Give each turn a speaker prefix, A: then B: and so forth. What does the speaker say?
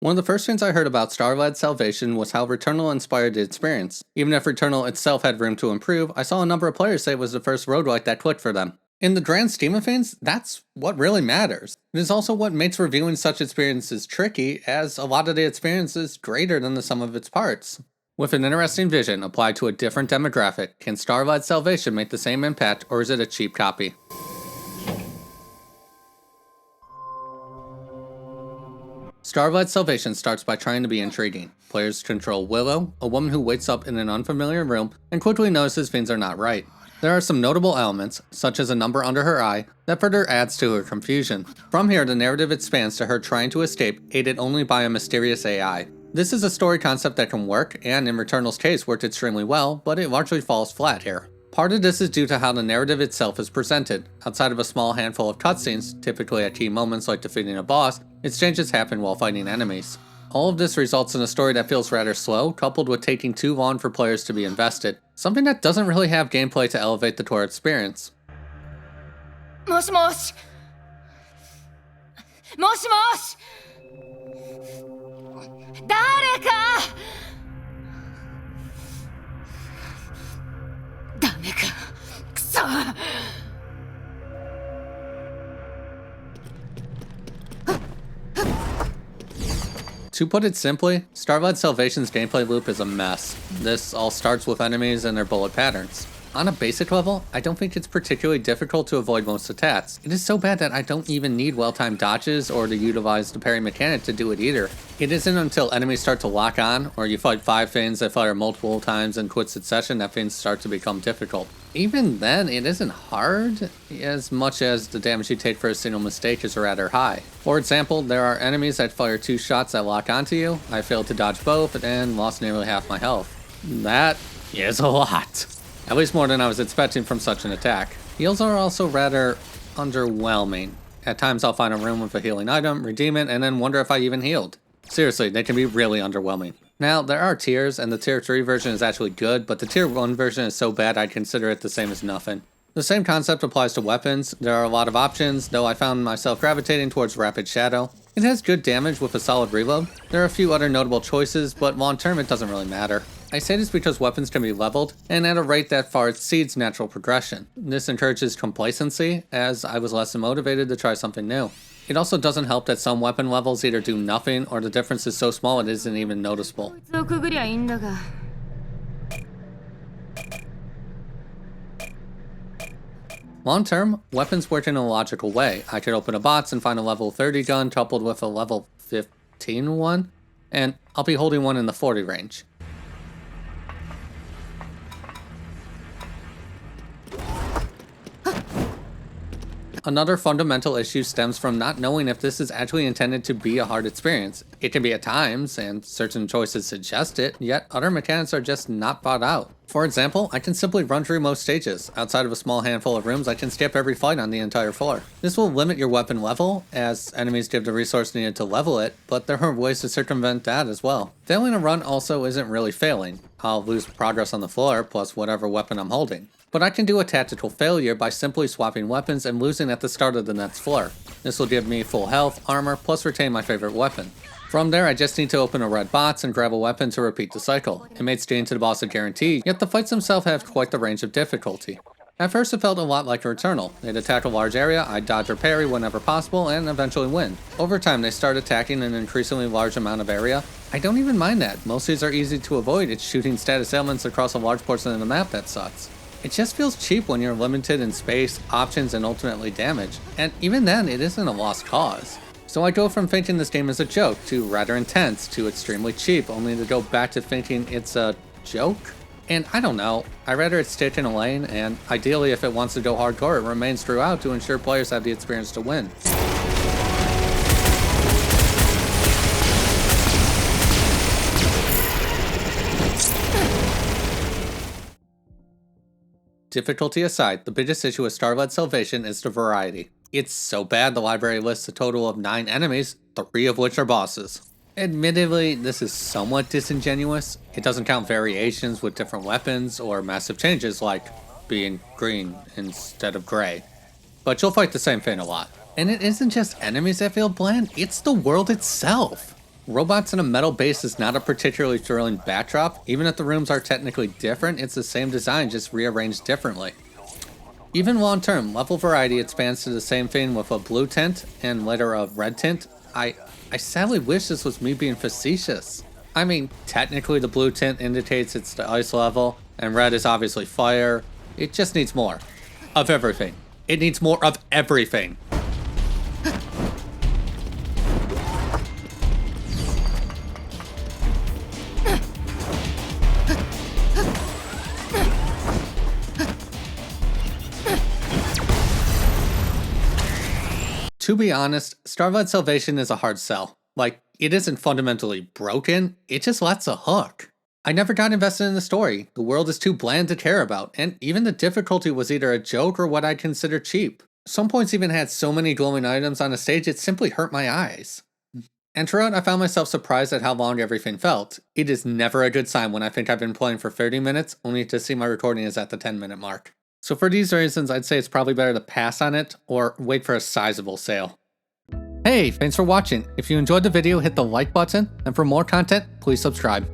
A: One of the first things I heard about Starlight Salvation was how Returnal inspired the experience. Even if Returnal itself had room to improve, I saw a number of players say it was the first roguelike that clicked for them. In the grand scheme of things, that's what really matters. It is also what makes reviewing such experiences tricky, as a lot of the experience is greater than the sum of its parts. With an interesting vision applied to a different demographic, can Starlight Salvation make the same impact, or is it a cheap copy? Starlight Salvation starts by trying to be intriguing. Players control Willow, a woman who wakes up in an unfamiliar room and quickly notices things are not right. There are some notable elements, such as a number under her eye, that further adds to her confusion. From here, the narrative expands to her trying to escape, aided only by a mysterious AI. This is a story concept that can work, and in Returnal's case worked extremely well, but it largely falls flat here. Part of this is due to how the narrative itself is presented. Outside of a small handful of cutscenes, typically at key moments like defeating a boss, exchanges happen while fighting enemies. All of this results in a story that feels rather slow, coupled with taking too long for players to be invested, something that doesn't really have gameplay to elevate the core experience.
B: もしもしもしもし誰かダメかくそ
A: To put it simply, Starlight Salvation's gameplay loop is a mess. This all starts with enemies and their bullet patterns. On a basic level, I don't think it's particularly difficult to avoid most attacks. It is so bad that I don't even need well-timed dodges or to utilize the parry mechanic to do it either. It isn't until enemies start to lock on, or you fight 5 things that fire multiple times in quick succession, that things start to become difficult. Even then, it isn't hard, as much as the damage you take for a single mistake is rather high. For example, there are enemies that fire 2 shots that lock onto you. I failed to dodge both and lost nearly half my health. That is a lot. At least more than I was expecting from such an attack. Heals are also rather underwhelming. At times I'll find a room with a healing item, redeem it, and then wonder if I even healed. Seriously, they can be really underwhelming. Now, there are tiers, and the tier 3 version is actually good, but the tier 1 version is so bad I'd consider it the same as nothing. The same concept applies to weapons. There are a lot of options, though I found myself gravitating towards Rapid Shadow. It has good damage with a solid reload. There are a few other notable choices, but long term it doesn't really matter. I say this because weapons can be leveled, and at a rate that far exceeds natural progression. This encourages complacency, as I was less motivated to try something new. It also doesn't help that some weapon levels either do nothing, or the difference is so small it isn't even noticeable. Long term, weapons work in a logical way. I could open a box and find a level 30 gun coupled with a level 15 one, and I'll be holding one in the 40 range. Another fundamental issue stems from not knowing if this is actually intended to be a hard experience. It can be at times, and certain choices suggest it, yet other mechanics are just not thought out. For example, I can simply run through most stages. Outside of a small handful of rooms, I can skip every fight on the entire floor. This will limit your weapon level, as enemies give the resource needed to level it, but there are ways to circumvent that as well. Failing a run also isn't really failing. I'll lose progress on the floor, plus whatever weapon I'm holding. But I can do a tactical failure by simply swapping weapons and losing at the start of the next floor. This will give me full health, armor, plus retain my favorite weapon. From there, I just need to open a red box and grab a weapon to repeat the cycle. It makes getting to the boss a guarantee, yet the fights themselves have quite the range of difficulty. At first it felt a lot like Returnal. They'd attack a large area, I'd dodge or parry whenever possible, and eventually win. Over time they start attacking an increasingly large amount of area. I don't even mind that, most of these are easy to avoid, it's shooting status ailments across a large portion of the map that sucks. It just feels cheap when you're limited in space, options, and ultimately damage. And even then, it isn't a lost cause. So I go from thinking this game is a joke, to rather intense, to extremely cheap, only to go back to thinking it's a joke? And I don't know, I'd rather it stick in a lane, and ideally if it wants to go hardcore, it remains throughout to ensure players have the experience to win. Difficulty aside, the biggest issue with Starlight Salvation is the variety. It's so bad the library lists a total of 9 enemies, 3 of which are bosses. Admittedly, this is somewhat disingenuous. It doesn't count variations with different weapons or massive changes like being green instead of gray. But you'll fight the same thing a lot. And it isn't just enemies that feel bland, it's the world itself. Robots in a metal base is not a particularly thrilling backdrop. Even if the rooms are technically different, it's the same design, just rearranged differently. Even long term, level variety expands to the same thing with a blue tint and later a red tint. I sadly wish this was me being facetious. I mean, technically the blue tint indicates it's the ice level, and red is obviously fire. It just needs more. Of everything. It needs more of everything. To be honest, Starlight Salvation is a hard sell. Like, it isn't fundamentally broken, it just lacks a hook. I never got invested in the story, the world is too bland to care about, and even the difficulty was either a joke or what I'd consider cheap. Some points even had so many glowing items on a stage it simply hurt my eyes. And throughout I found myself surprised at how long everything felt. It is never a good sign when I think I've been playing for 30 minutes, only to see my recording is at the 10-minute mark. So for these reasons, I'd say it's probably better to pass on it, or wait for a sizable sale. Hey, thanks for watching. If you enjoyed the video, hit the like button, and for more content, please subscribe.